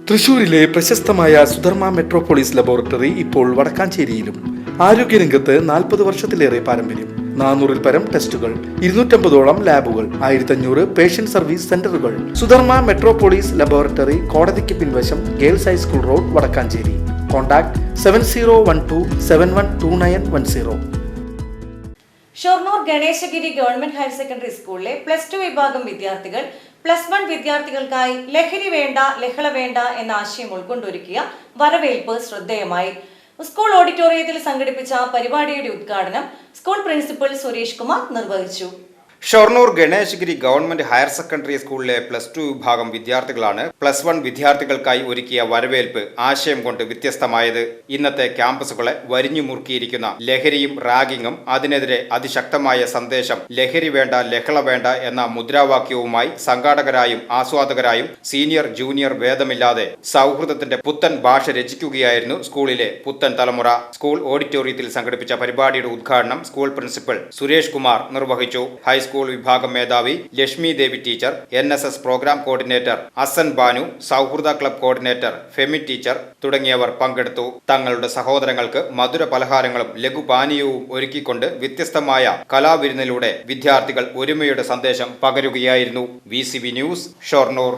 തൃശൂരിലെ പ്രശസ്തമായ Sudharma metropolis laboratory ഇപ്പോൾ വടക്കാഞ്ചേരിയിലും. ആരോഗ്യരംഗത്ത് 40 വർഷത്തിലേറെ പാരമ്പര്യം. 400-ൽ പരം ടെസ്റ്റുകൾ, 250ഓളം ലാബുകൾ, 1500 പേഷ്യന്റ് സർവീസ് സെന്ററുകൾ. സുധർമ്മ മെട്രോപോളിസ് ലബോറട്ടറി, കോടതിക്ക് പിൻവശം, girls high school road, Vadakkanchery. Contact 7012712910. Shoranur Ganeshagiri government higher secondary സ്കൂളിലെ +2 വിഭാഗം വിദ്യാർത്ഥികൾ +1 വിദ്യാർത്ഥികൾക്കായി ലഹരി വേണ്ട ലഹള വേണ്ട എന്ന ആശയം ഉൾക്കൊണ്ടൊരുക്കിയ വരവേൽപ്പ് ശ്രദ്ധേയമായി. സ്കൂൾ ഓഡിറ്റോറിയത്തിൽ സംഘടിപ്പിച്ച പരിപാടിയുടെ ഉദ്ഘാടനം സ്കൂൾ പ്രിൻസിപ്പൽ സുരേഷ് കുമാർ നിർവഹിച്ചു. Shoranur Ganeshagiri government higher secondary സ്കൂളിലെ +2 വിഭാഗം വിദ്യാർത്ഥികളാണ് +1 വിദ്യാർത്ഥികൾക്കായി ഒരുക്കിയ വരവേൽപ്പ് ആശയം കൊണ്ട് വ്യത്യസ്തമായത്. ഇന്നത്തെ ക്യാമ്പസുകളെ വരിഞ്ഞു മുറുക്കിയിരിക്കുന്ന ലഹരിയും റാഗിങ്ങും അതിനെതിരെ അതിശക്തമായ സന്ദേശം ലഹരി വേണ്ട ലഹള വേണ്ട എന്ന മുദ്രാവാക്യവുമായി സംഘാടകരായും ആസ്വാദകരായും സീനിയർ ജൂനിയർ ഭേദമില്ലാതെ സൗഹൃദത്തിന്റെ പുത്തൻ ഭാഷ രചിക്കുകയായിരുന്നു സ്കൂളിലെ പുത്തൻ തലമുറ. സ്കൂൾ ഓഡിറ്റോറിയത്തിൽ സംഘടിപ്പിച്ച പരിപാടിയുടെ ഉദ്ഘാടനം സ്കൂൾ പ്രിൻസിപ്പൽ സുരേഷ് കുമാർ നിർവഹിച്ചു. ഹൈസ്കൂൾ വിഭാഗം മേധാവി Lakshmi Devi teacher, NSS program coordinator Asan Banu, സൗഹൃദ ക്ലബ് കോർഡിനേറ്റർ ഫെമി ടീച്ചർ തുടങ്ങിയവർ പങ്കെടുത്തു. തങ്ങളുടെ സഹോദരങ്ങൾക്ക് മധുര പലഹാരങ്ങളും ലഘുപാനീയവും ഒരുക്കിക്കൊണ്ട് വ്യത്യസ്തമായ കലാവിരുന്നിലൂടെ വിദ്യാർത്ഥികൾ ഒരുമയുടെ സന്ദേശം പകരുകയായിരുന്നു. VCV news, Shoranur.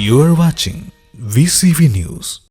You are watching VCV News.